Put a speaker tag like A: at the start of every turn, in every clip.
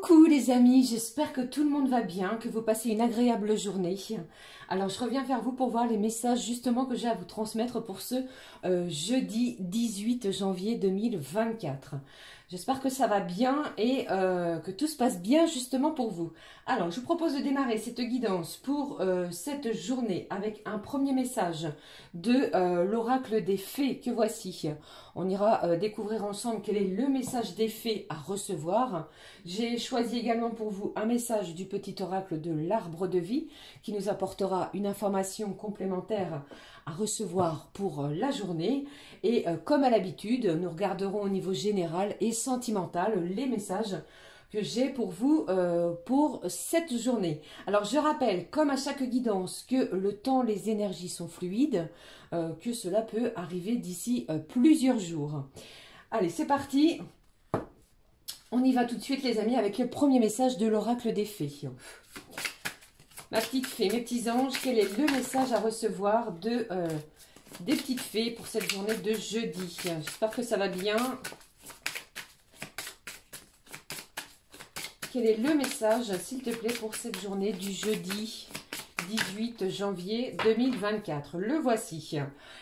A: Coucou les amis, j'espère que tout le monde va bien, que vous passez une agréable journée. Alors je reviens vers vous pour voir les messages justement que j'ai à vous transmettre pour ce jeudi 18 janvier 2024. J'espère que ça va bien et que tout se passe bien justement pour vous. Alors je vous propose de démarrer cette guidance pour cette journée avec un premier message de l'oracle des fées que voici. On ira découvrir ensemble quel est le message des fées à recevoir. J'ai choisi également pour vous un message du petit oracle de l'arbre de vie qui nous apportera une information complémentaire à recevoir pour la journée. Et comme à l'habitude, nous regarderons au niveau général et sentimental les messages que j'ai pour vous pour cette journée. Alors je rappelle, comme à chaque guidance, que le temps, les énergies sont fluides, que cela peut arriver d'ici plusieurs jours. Allez, c'est parti. On y va tout de suite les amis avec le premier message de l'oracle des fées. Ma petite fée, mes petits anges, quel est le message à recevoir des petites fées pour cette journée de jeudi? J'espère que ça va bien. Quel est le message, s'il te plaît, pour cette journée du jeudi 18 janvier 2024? Le voici.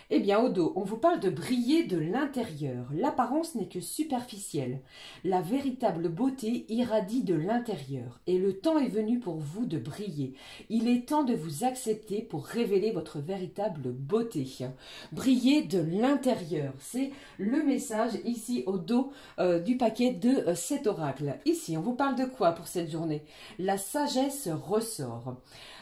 A: Eh bien, au dos, on vous parle de briller de l'intérieur. L'apparence n'est que superficielle. La véritable beauté irradie de l'intérieur. Et le temps est venu pour vous de briller. Il est temps de vous accepter pour révéler votre véritable beauté. Briller de l'intérieur. C'est le message ici au dos du paquet de cet oracle. Ici, on vous parle de quoi pour cette journée? La sagesse ressort.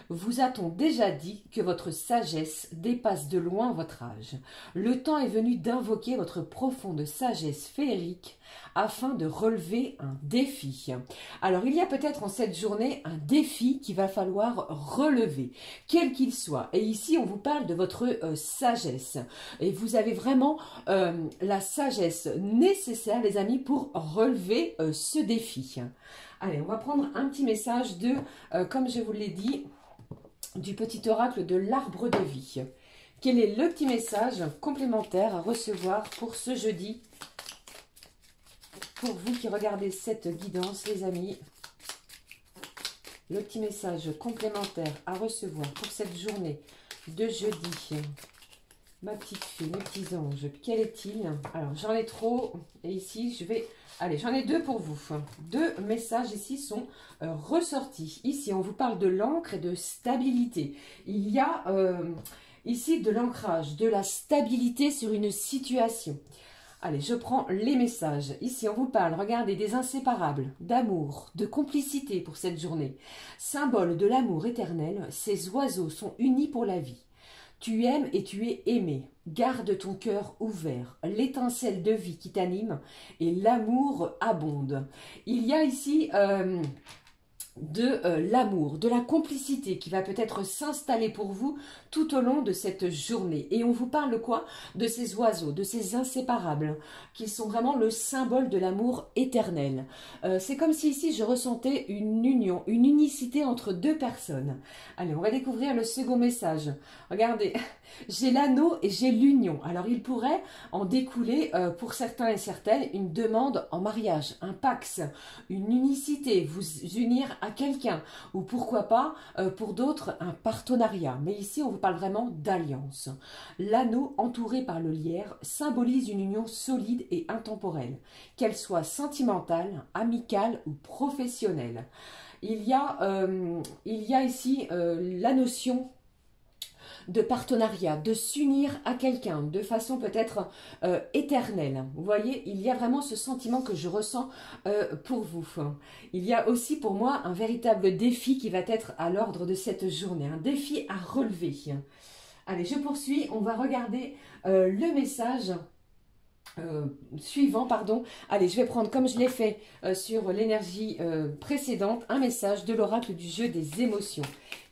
A: Vous a-t-on déjà dit que votre sagesse dépasse de loin votre âge? Le temps est venu d'invoquer votre profonde sagesse féerique afin de relever un défi. Alors, il y a peut-être en cette journée un défi qu'il va falloir relever, quel qu'il soit. Et ici, on vous parle de votre sagesse. Et vous avez vraiment la sagesse nécessaire, les amis, pour relever ce défi. Allez, on va prendre un petit message de, comme je vous l'ai dit, du petit oracle de l'arbre de vie. Quel est le petit message complémentaire à recevoir pour ce jeudi? Pour vous qui regardez cette guidance, les amis, le petit message complémentaire à recevoir pour cette journée de jeudi. Ma petite fille, mes petits anges, quel est-il? Alors, j'en ai trop. Et ici, je vais... Allez, j'en ai deux pour vous. Deux messages ici sont ressortis. Ici, on vous parle de l'encre et de stabilité. Il y a ici de l'ancrage, de la stabilité sur une situation. Allez, je prends les messages. Ici, on vous parle, regardez, des inséparables, d'amour, de complicité pour cette journée. Symbole de l'amour éternel, ces oiseaux sont unis pour la vie. Tu aimes et tu es aimé. Garde ton cœur ouvert. L'étincelle de vie qui t'anime et l'amour abonde. Il y a ici de l'amour, de la complicité qui va peut-être s'installer pour vous tout au long de cette journée. Et on vous parle quoi? De ces oiseaux, de ces inséparables, qui sont vraiment le symbole de l'amour éternel. C'est comme si ici je ressentais une union, une unicité entre deux personnes. Allez, on va découvrir le second message. Regardez, j'ai l'anneau et j'ai l'union. Alors il pourrait en découler pour certains et certaines une demande en mariage, un pax, une unicité, vous unir à quelqu'un, ou pourquoi pas pour d'autres un partenariat. Mais ici on vous parle vraiment d'alliance. L'anneau entouré par le lierre symbolise une union solide et intemporelle, qu'elle soit sentimentale, amicale ou professionnelle. Il y a ici la notion de partenariat, de s'unir à quelqu'un de façon peut-être éternelle. Vous voyez, il y a vraiment ce sentiment que je ressens pour vous. Il y a aussi pour moi un véritable défi qui va être à l'ordre de cette journée, un défi à relever. Allez, je poursuis, on va regarder le message suivant, pardon. Allez, je vais prendre, comme je l'ai fait sur l'énergie précédente, un message de l'oracle du jeu des émotions.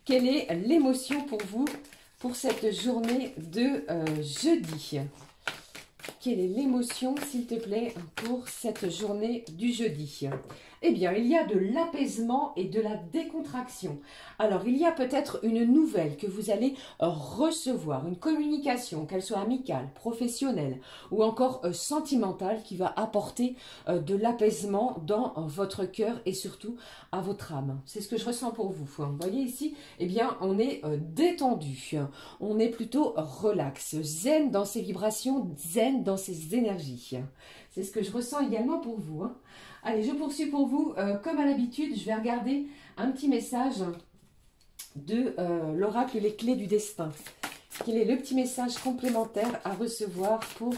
A: Quelle est l'émotion pour vous pour cette journée de jeudi? quelle est l'émotion, s'il te plaît, pour cette journée du jeudi? Eh bien, il y a de l'apaisement et de la décontraction. Alors, il y a peut-être une nouvelle que vous allez recevoir, une communication, qu'elle soit amicale, professionnelle ou encore sentimentale, qui va apporter de l'apaisement dans votre cœur et surtout à votre âme. C'est ce que je ressens pour vous. Vous voyez ici, eh bien, on est détendu, on est plutôt relax, zen dans ses vibrations, zen dans ses énergies. C'est ce que je ressens également pour vous. Allez, je poursuis pour vous. Comme à l'habitude, je vais regarder un petit message de l'oracle Les Clés du Destin. Quel est le petit message complémentaire à recevoir pour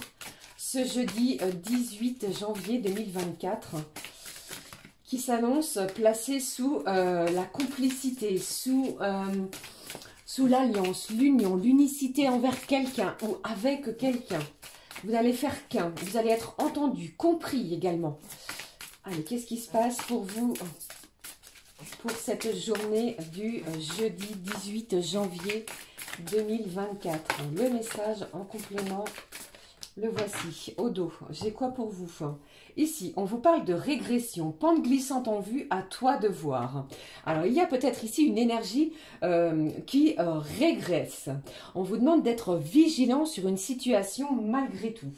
A: ce jeudi 18 janvier 2024 qui s'annonce placé sous la complicité, sous l'alliance, l'union, l'unicité envers quelqu'un ou avec quelqu'un. Vous allez faire qu'un, vous allez être entendu, compris également. Allez, qu'est-ce qui se passe pour vous pour cette journée du jeudi 18 janvier 2024? Le message en complément, le voici, au dos. J'ai quoi pour vous? Ici, on vous parle de régression, pente glissante en vue, à toi de voir. Alors, il y a peut-être ici une énergie qui régresse. On vous demande d'être vigilant sur une situation malgré tout.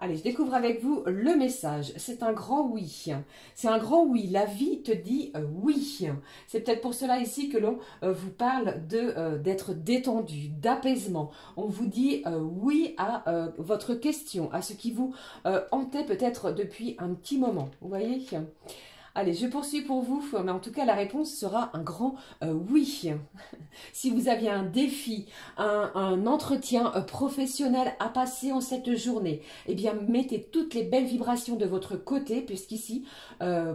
A: Allez, je découvre avec vous le message. C'est un grand oui. C'est un grand oui. La vie te dit oui. C'est peut-être pour cela ici que l'on vous parle d'être détendu, d'apaisement. On vous dit oui à votre question, à ce qui vous hantait peut-être depuis un petit moment. Vous voyez ? Allez, je poursuis pour vous, mais en tout cas, la réponse sera un grand oui. Si vous aviez un défi, un entretien professionnel à passer en cette journée, eh bien, mettez toutes les belles vibrations de votre côté, puisqu'ici,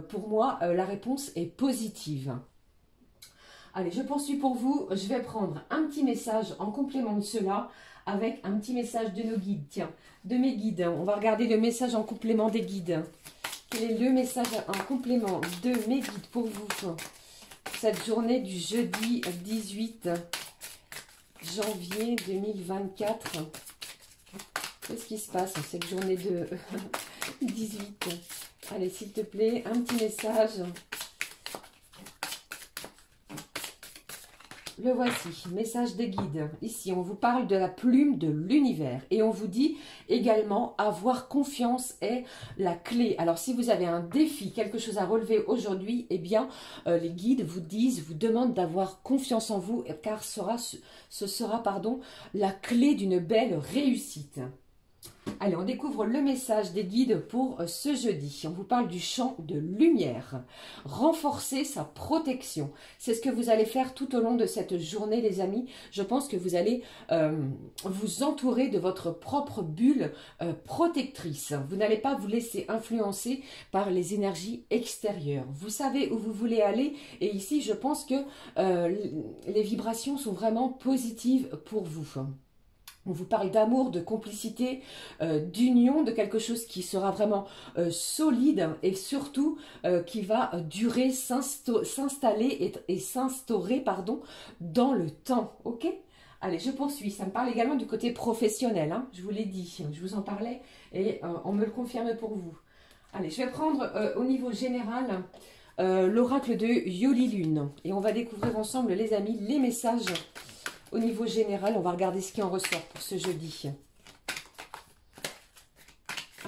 A: pour moi, la réponse est positive. Allez, je poursuis pour vous. Je vais prendre un petit message en complément de cela, avec un petit message de nos guides. Tiens, de mes guides. On va regarder le message en complément des guides. Quel est le message en complément de mes guides pour vous cette journée du jeudi 18 janvier 2024? Qu'est-ce qui se passe en cette journée de 18? Allez, s'il te plaît, un petit message. Le voici, message des guides. Ici, on vous parle de la plume de l'univers. Et on vous dit également, avoir confiance est la clé. Alors, si vous avez un défi, quelque chose à relever aujourd'hui, eh bien, les guides vous demandent d'avoir confiance en vous, car ce sera la clé d'une belle réussite. Allez, on découvre le message des guides pour ce jeudi. On vous parle du champ de lumière. Renforcer sa protection. C'est ce que vous allez faire tout au long de cette journée, les amis. Je pense que vous allez vous entourer de votre propre bulle protectrice. Vous n'allez pas vous laisser influencer par les énergies extérieures. Vous savez où vous voulez aller. Et ici, je pense que les vibrations sont vraiment positives pour vous. On vous parle d'amour, de complicité, d'union, de quelque chose qui sera vraiment solide et surtout qui va durer, s'installer et s'instaurer dans le temps. Ok ? Allez, je poursuis. Ça me parle également du côté professionnel. Hein, je vous l'ai dit, je vous en parlais et on me le confirme pour vous. Allez, je vais prendre au niveau général l'oracle de Yoli Lune. Et on va découvrir ensemble, les amis, les messages. Au niveau général, on va regarder ce qui en ressort pour ce jeudi.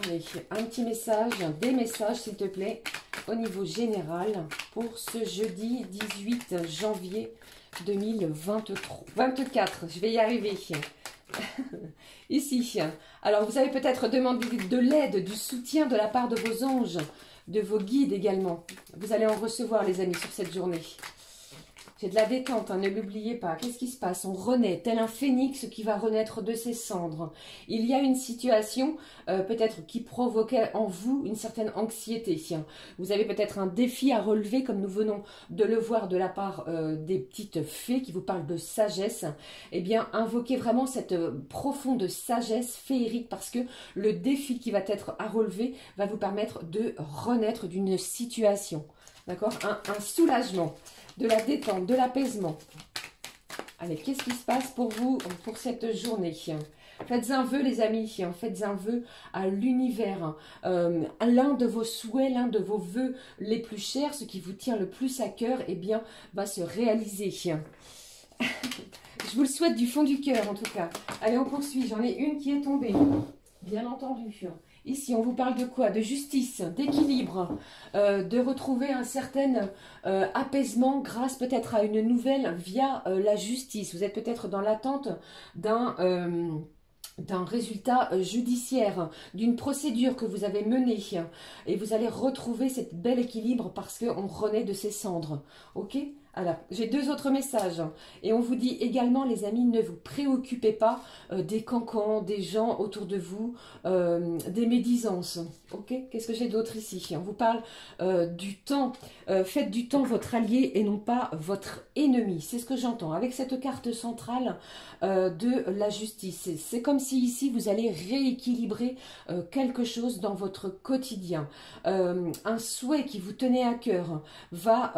A: Allez, un petit message, des messages s'il te plaît, au niveau général pour ce jeudi 18 janvier 2024. Je vais y arriver. Ici, alors vous avez peut-être demandé de l'aide, du soutien de la part de vos anges, de vos guides également. Vous allez en recevoir, les amis, sur cette journée. C'est de la détente, hein, ne l'oubliez pas. Qu'est-ce qui se passe? On renaît, tel un phénix qui va renaître de ses cendres. Il y a une situation peut-être qui provoquait en vous une certaine anxiété. Vous avez peut-être un défi à relever, comme nous venons de le voir de la part des petites fées qui vous parlent de sagesse. Eh bien, invoquez vraiment cette profonde sagesse féerique, parce que le défi qui va être à relever va vous permettre de renaître d'une situation. D'accord? Un soulagement, de la détente, de l'apaisement. Allez, qu'est-ce qui se passe pour vous pour cette journée? Faites un vœu, les amis, faites un vœu à l'univers. L'un de vos souhaits, l'un de vos vœux les plus chers, ce qui vous tient le plus à cœur, eh bien, va se réaliser. Je vous le souhaite du fond du cœur, en tout cas. Allez, on poursuit. J'en ai une qui est tombée, bien entendu. Ici, on vous parle de quoi? De justice, d'équilibre, de retrouver un certain apaisement grâce peut-être à une nouvelle via la justice. Vous êtes peut-être dans l'attente d'un résultat judiciaire, d'une procédure que vous avez menée. Et vous allez retrouver cet bel équilibre parce qu'on renaît de ses cendres. Ok? Alors, j'ai deux autres messages. Et on vous dit également, les amis, ne vous préoccupez pas des cancans, des gens autour de vous, des médisances. Ok? Qu'est-ce que j'ai d'autre ici? On vous parle du temps. Faites du temps votre allié et non pas votre ennemi. C'est ce que j'entends. Avec cette carte centrale de la justice. C'est comme si ici, vous allez rééquilibrer quelque chose dans votre quotidien. Un souhait qui vous tenait à cœur va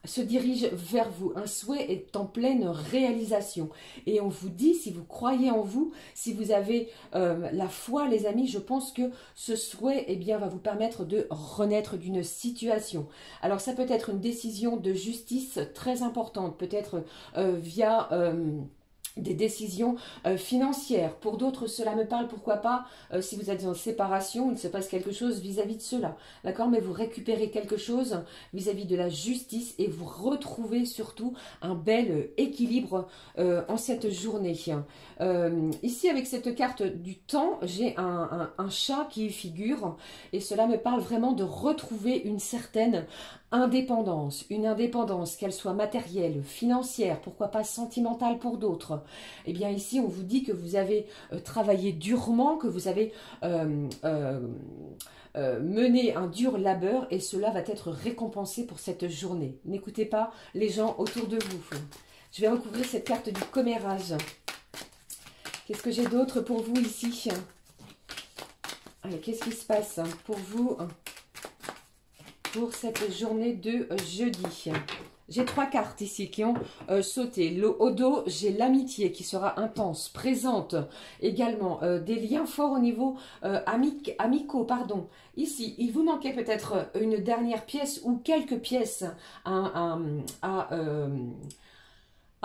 A: se dirige vers vous. Un souhait est en pleine réalisation. Et on vous dit, si vous croyez en vous, si vous avez la foi, les amis, je pense que ce souhait, eh bien, va vous permettre de renaître d'une situation. Alors, ça peut être une décision de justice très importante, peut-être via des décisions financières. Pour d'autres, cela me parle, pourquoi pas, si vous êtes en séparation, il se passe quelque chose vis-à-vis de cela. D'accord? Mais vous récupérez quelque chose vis-à-vis de la justice et vous retrouvez surtout un bel équilibre en cette journée. Ici, avec cette carte du temps, j'ai un chat qui y figure et cela me parle vraiment de retrouver une certaine indépendance, une indépendance, qu'elle soit matérielle, financière, pourquoi pas sentimentale pour d'autres. Eh bien ici, on vous dit que vous avez travaillé durement, que vous avez mené un dur labeur et cela va être récompensé pour cette journée. N'écoutez pas les gens autour de vous. Je vais recouvrir cette carte du commérage. Qu'est-ce que j'ai d'autre pour vous ici? Allez, qu'est-ce qui se passe pour vous pour cette journée de jeudi? J'ai trois cartes ici qui ont sauté. Au dos, j'ai l'amitié qui sera intense, présente. Également, des liens forts au niveau amicaux. Pardon. Ici, il vous manquait peut-être une dernière pièce ou quelques pièces à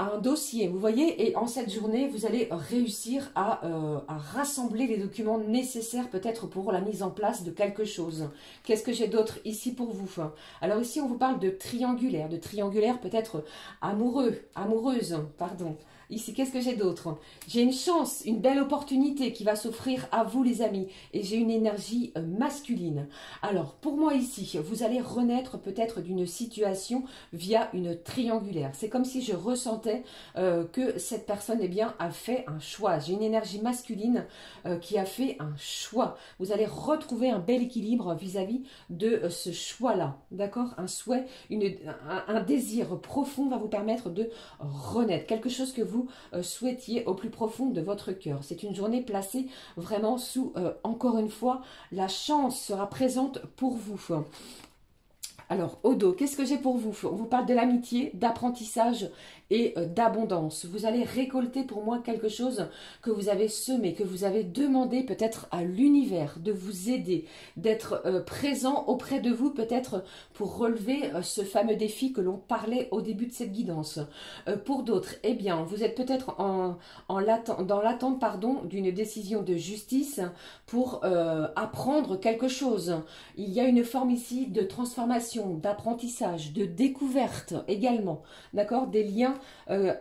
A: un dossier, vous voyez, et en cette journée, vous allez réussir à rassembler les documents nécessaires peut-être pour la mise en place de quelque chose. Qu'est-ce que j'ai d'autre ici pour vous? Alors ici, on vous parle de triangulaire peut-être amoureuse, pardon. Ici, qu'est-ce que j'ai d'autre? J'ai une chance, une belle opportunité qui va s'offrir à vous, les amis. Et j'ai une énergie masculine. Alors, pour moi ici, vous allez renaître peut-être d'une situation via une triangulaire. C'est comme si je ressentais que cette personne, eh bien, a fait un choix. J'ai une énergie masculine qui a fait un choix. Vous allez retrouver un bel équilibre vis-à-vis de ce choix-là. D'accord? Un souhait, un désir profond va vous permettre de renaître. Quelque chose que vous souhaitiez au plus profond de votre cœur. C'est une journée placée vraiment sous, encore une fois, la chance sera présente pour vous. Alors, au dos, qu'est-ce que j'ai pour vous? On vous parle de l'amitié, d'apprentissage et d'abondance. Vous allez récolter pour moi quelque chose que vous avez semé, que vous avez demandé peut-être à l'univers de vous aider, d'être présent auprès de vous peut-être pour relever ce fameux défi que l'on parlait au début de cette guidance. Pour d'autres, eh bien, vous êtes peut-être dans l'attente d'une décision de justice pour apprendre quelque chose. Il y a une forme ici de transformation, d'apprentissage, de découverte également, d'accord? Des liens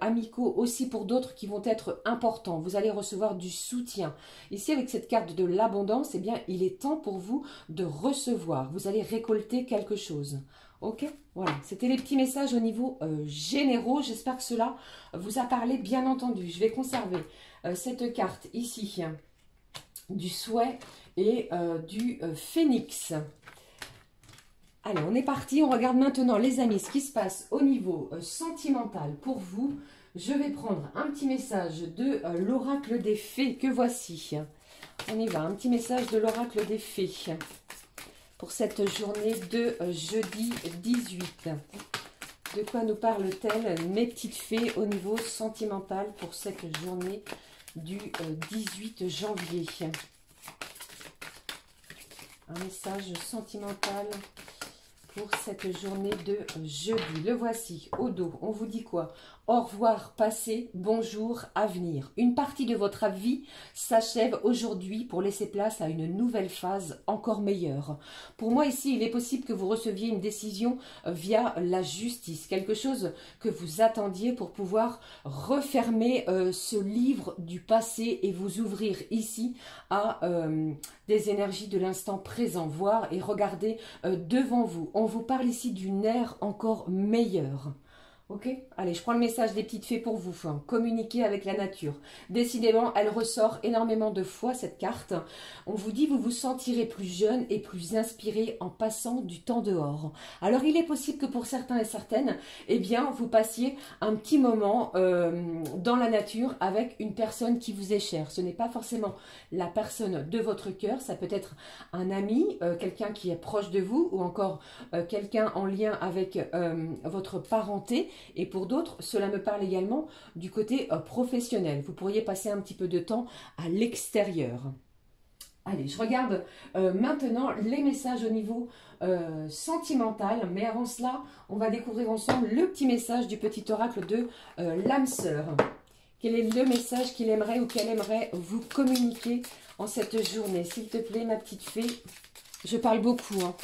A: amicaux aussi pour d'autres qui vont être importants. Vous allez recevoir du soutien. Ici, avec cette carte de l'abondance, eh bien, il est temps pour vous de recevoir. Vous allez récolter quelque chose. Ok? Voilà, c'était les petits messages au niveau généraux. J'espère que cela vous a parlé, bien entendu. Je vais conserver cette carte ici du souhait et du phénix. Allez, on est parti. On regarde maintenant, les amis, ce qui se passe au niveau sentimental pour vous. Je vais prendre un petit message de l'oracle des fées que voici. On y va, un petit message de l'oracle des fées pour cette journée de jeudi 18. De quoi nous parle-t-elle, mes petites fées, au niveau sentimental pour cette journée du 18 janvier. Un message sentimental pour cette journée de jeudi. Le voici, au dos. On vous dit quoi? Au revoir, passé, bonjour, avenir. Une partie de votre vie s'achève aujourd'hui pour laisser place à une nouvelle phase encore meilleure. Pour moi, ici, il est possible que vous receviez une décision via la justice. Quelque chose que vous attendiez pour pouvoir refermer ce livre du passé et vous ouvrir ici à des énergies de l'instant présent. Voir et regarder devant vous. On vous parle ici d'une ère encore meilleure. Ok, allez, je prends le message des petites fées pour vous. Communiquer avec la nature. Décidément, elle ressort énormément de fois, cette carte. On vous dit, vous vous sentirez plus jeune et plus inspiré en passant du temps dehors. Alors, il est possible que pour certains et certaines, eh bien, vous passiez un petit moment dans la nature avec une personne qui vous est chère. Ce n'est pas forcément la personne de votre cœur. Ça peut être un ami, quelqu'un qui est proche de vous ou encore quelqu'un en lien avec votre parenté. Et pour d'autres, cela me parle également du côté professionnel. Vous pourriez passer un petit peu de temps à l'extérieur. Allez, je regarde maintenant les messages au niveau sentimental. Mais avant cela, on va découvrir ensemble le petit message du petit oracle de l'âme sœur. Quel est le message qu'il aimerait ou qu'elle aimerait vous communiquer en cette journée? S'il te plaît, ma petite fée. Je parle beaucoup, hein.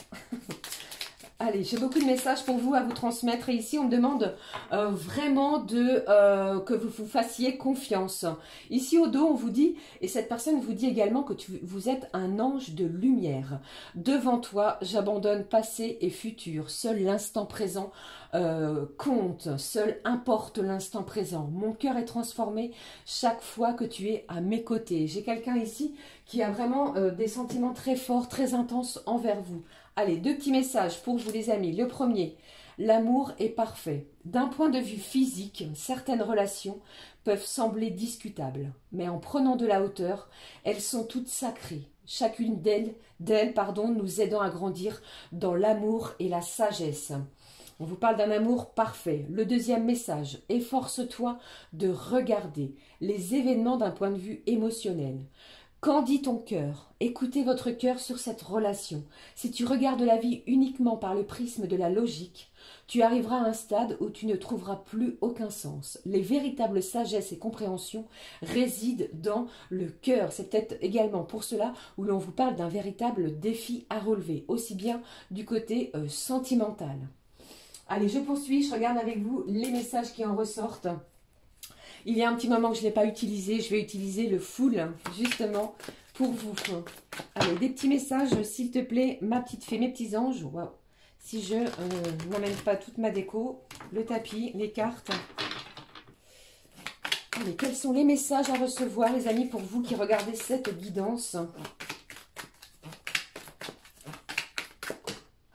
A: Allez, j'ai beaucoup de messages pour vous à vous transmettre. Et ici, on me demande vraiment que vous vous fassiez confiance. Ici, au dos, on vous dit, et cette personne vous dit également que vous êtes un ange de lumière. Devant toi, j'abandonne passé et futur. Seul l'instant présent compte. Seul importe l'instant présent. Mon cœur est transformé chaque fois que tu es à mes côtés. J'ai quelqu'un ici qui a vraiment des sentiments très forts, très intenses envers vous. Allez, deux petits messages pour vous les amis. Le premier, l'amour est parfait. D'un point de vue physique, certaines relations peuvent sembler discutables. Mais en prenant de la hauteur, elles sont toutes sacrées. Chacune d'elles, nous aidant à grandir dans l'amour et la sagesse. On vous parle d'un amour parfait. Le deuxième message, efforce-toi de regarder les événements d'un point de vue émotionnel. Qu'en dit ton cœur? Écoutez votre cœur sur cette relation. Si tu regardes la vie uniquement par le prisme de la logique, tu arriveras à un stade où tu ne trouveras plus aucun sens. Les véritables sagesses et compréhensions résident dans le cœur. C'est peut-être également pour cela où l'on vous parle d'un véritable défi à relever, aussi bien du côté sentimental. Allez, je poursuis, je regarde avec vous les messages qui en ressortent. Il y a un petit moment que je ne l'ai pas utilisé. Je vais utiliser le full, justement, pour vous. Allez, des petits messages, s'il te plaît, ma petite fée, mes petits anges. Waouh. Si je n'emmène pas toute ma déco, le tapis, les cartes. Allez, quels sont les messages à recevoir, les amis, pour vous qui regardez cette guidance?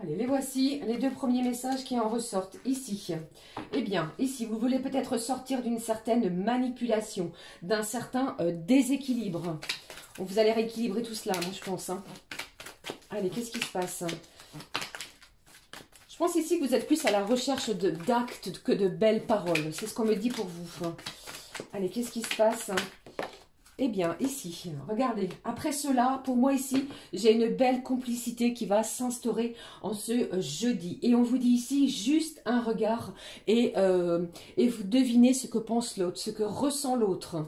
A: Allez, les voici, les deux premiers messages qui en ressortent ici. Eh bien, ici, vous voulez peut-être sortir d'une certaine manipulation, d'un certain déséquilibre. Vous allez rééquilibrer tout cela, moi, je pense. Hein. Allez, qu'est-ce qui se passe? Je pense ici que vous êtes plus à la recherche d'actes que de belles paroles. C'est ce qu'on me dit pour vous. Allez, qu'est-ce qui se passe? Eh bien, ici, regardez, après cela, pour moi ici, j'ai une belle complicité qui va s'instaurer en ce jeudi. Et on vous dit ici, juste un regard et vous devinez ce que pense l'autre, ce que ressent l'autre.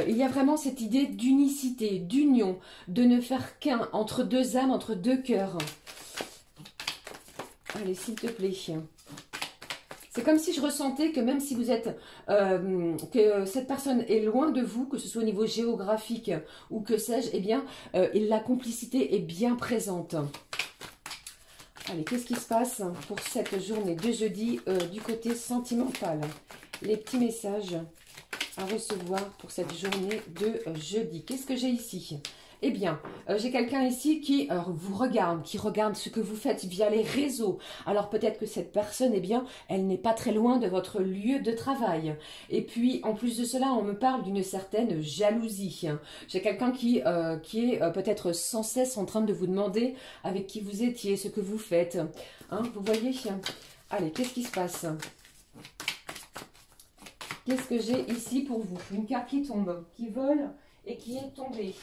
A: Il y a vraiment cette idée d'unicité, d'union, de ne faire qu'un, entre deux âmes, entre deux cœurs. Allez, s'il te plaît. C'est comme si je ressentais que même si vous êtes, que cette personne est loin de vous, que ce soit au niveau géographique ou que sais-je, eh bien, la complicité est bien présente. Allez, qu'est-ce qui se passe pour cette journée de jeudi du côté sentimental? Les petits messages à recevoir pour cette journée de jeudi. Qu'est-ce que j'ai ici? Eh bien, j'ai quelqu'un ici qui vous regarde, qui regarde ce que vous faites via les réseaux. Alors peut-être que cette personne, eh bien, elle n'est pas très loin de votre lieu de travail. Et puis, en plus de cela, on me parle d'une certaine jalousie. J'ai quelqu'un qui est peut-être sans cesse en train de vous demander avec qui vous étiez, ce que vous faites. Hein, vous voyez? Allez, qu'est-ce qui se passe? Qu'est-ce que j'ai ici pour vous? Une carte qui tombe, qui vole et qui est tombée.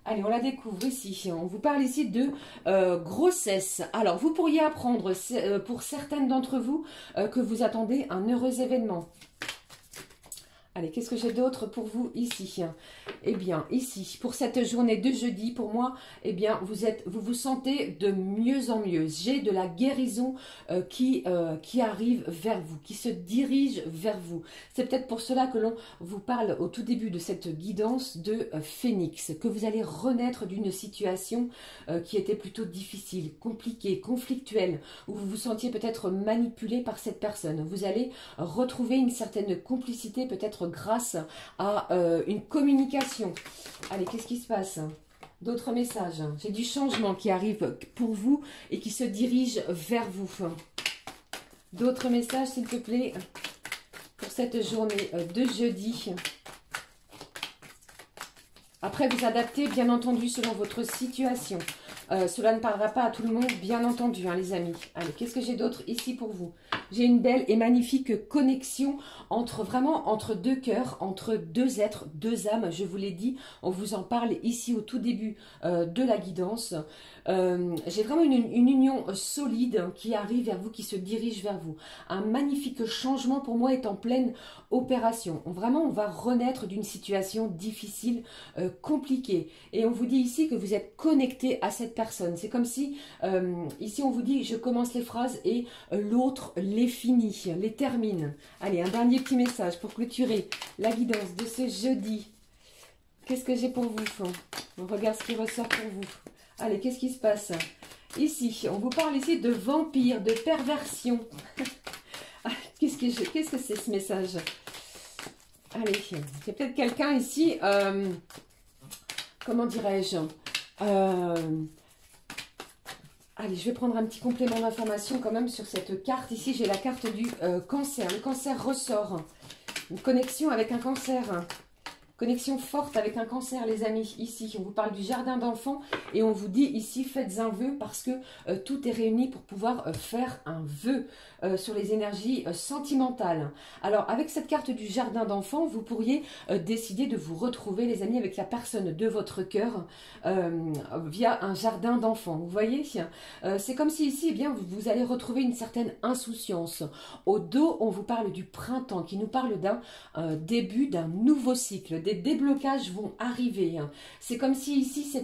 A: Allez, on la découvre ici. On vous parle ici de grossesse. Alors, vous pourriez apprendre, pour certaines d'entre vous, que vous attendez un heureux événement. Allez, qu'est-ce que j'ai d'autre pour vous ici? Eh bien, ici, pour cette journée de jeudi, pour moi, eh bien, vous vous sentez de mieux en mieux. J'ai de la guérison qui arrive vers vous, qui se dirige vers vous. C'est peut-être pour cela que l'on vous parle au tout début de cette guidance de Phénix, que vous allez renaître d'une situation qui était plutôt difficile, compliquée, conflictuelle, où vous vous sentiez peut-être manipulé par cette personne. Vous allez retrouver une certaine complicité, peut-être grâce à une communication. Allez, qu'est-ce qui se passe? D'autres messages. J'ai du changement qui arrive pour vous et qui se dirige vers vous. D'autres messages, s'il te plaît, pour cette journée de jeudi. Après, vous adaptez, bien entendu, selon votre situation. Cela ne parlera pas à tout le monde, bien entendu, hein, les amis. Allez, qu'est-ce que j'ai d'autre ici pour vous? J'ai une belle et magnifique connexion entre deux cœurs, entre deux êtres, deux âmes. Je vous l'ai dit, on vous en parle ici au tout début de la guidance. J'ai vraiment une union solide qui arrive vers vous, qui se dirige vers vous. Un magnifique changement pour moi est en pleine opération. Vraiment, on va renaître d'une situation difficile, compliquée. Et on vous dit ici que vous êtes connecté à cette personne. C'est comme si, ici on vous dit, je commence les phrases et l'autre les finit, les termine. Allez, un dernier petit message pour clôturer la guidance de ce jeudi. Qu'est-ce que j'ai pour vous? On regarde ce qui ressort pour vous. Allez, qu'est-ce qui se passe? Ici, on vous parle ici de vampire, de perversion. Qu'est-ce que c'est ce message? Allez, il y a peut-être quelqu'un ici, comment dirais-je? Allez, je vais prendre un petit complément d'information quand même sur cette carte. Ici, j'ai la carte du cancer. Le cancer ressort. Une connexion avec un cancer. Connexion forte avec un cancer, les amis. Ici, on vous parle du jardin d'enfants et on vous dit ici, faites un vœu parce que tout est réuni pour pouvoir faire un vœu sur les énergies sentimentales. Alors, avec cette carte du jardin d'enfants, vous pourriez décider de vous retrouver, les amis, avec la personne de votre cœur via un jardin d'enfants. Vous voyez, c'est comme si ici, eh bien, vous allez retrouver une certaine insouciance. Au dos, on vous parle du printemps qui nous parle d'un début d'un nouveau cycle. Des déblocages vont arriver. C'est comme si ici,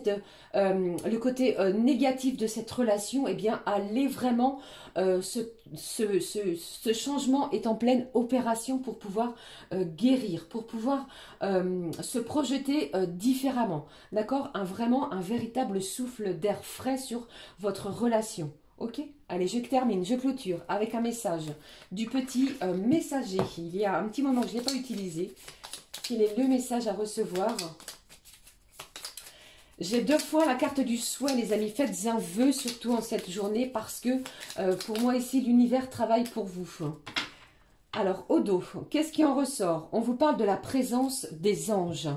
A: le côté négatif de cette relation, eh bien, allait vraiment, ce changement est en pleine opération pour pouvoir guérir, pour pouvoir se projeter différemment. D'accord? Vraiment un véritable souffle d'air frais sur votre relation. Ok? Allez, je termine, je clôture avec un message du petit messager. Il y a un petit moment que je ne l'ai pas utilisé. Quel est le message à recevoir? J'ai deux fois la carte du souhait, les amis. Faites un vœu, surtout en cette journée, parce que pour moi, ici, l'univers travaille pour vous. Alors, au dos, qu'est-ce qui en ressort? On vous parle de la présence des anges.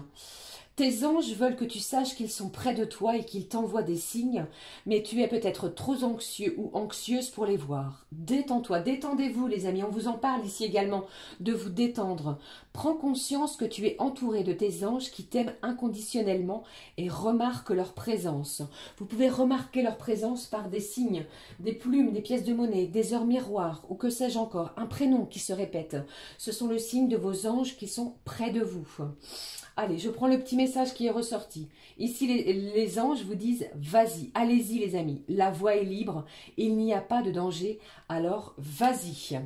A: Tes anges veulent que tu saches qu'ils sont près de toi et qu'ils t'envoient des signes, mais tu es peut-être trop anxieux ou anxieuse pour les voir. Détends-toi, détendez-vous les amis, on vous en parle ici également, de vous détendre. Prends conscience que tu es entouré de tes anges qui t'aiment inconditionnellement et remarque leur présence. Vous pouvez remarquer leur présence par des signes, des plumes, des pièces de monnaie, des heures miroirs ou que sais-je encore, un prénom qui se répète. Ce sont le signe de vos anges qui sont près de vous. Allez, je prends le petit message qui est ressorti. Ici, les anges vous disent « Vas-y, allez-y les amis, la voie est libre, il n'y a pas de danger, alors vas-y ».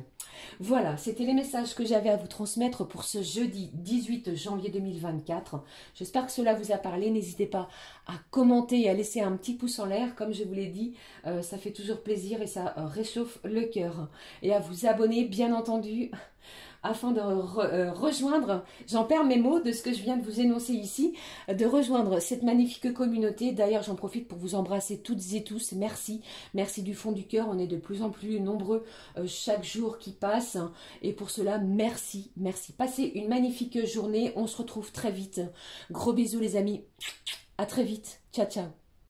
A: Voilà, c'était les messages que j'avais à vous transmettre pour ce jeudi 18 janvier 2024. J'espère que cela vous a parlé. N'hésitez pas à commenter et à laisser un petit pouce en l'air. Comme je vous l'ai dit, ça fait toujours plaisir et ça réchauffe le cœur. Et à vous abonner, bien entendu, afin de rejoindre, j'en perds mes mots de ce que je viens de vous énoncer ici, de rejoindre cette magnifique communauté. D'ailleurs, j'en profite pour vous embrasser toutes et tous. Merci, merci du fond du cœur. On est de plus en plus nombreux chaque jour qui passe. Et pour cela, merci, merci. Passez une magnifique journée. On se retrouve très vite. Gros bisous les amis. À très vite. Ciao, ciao.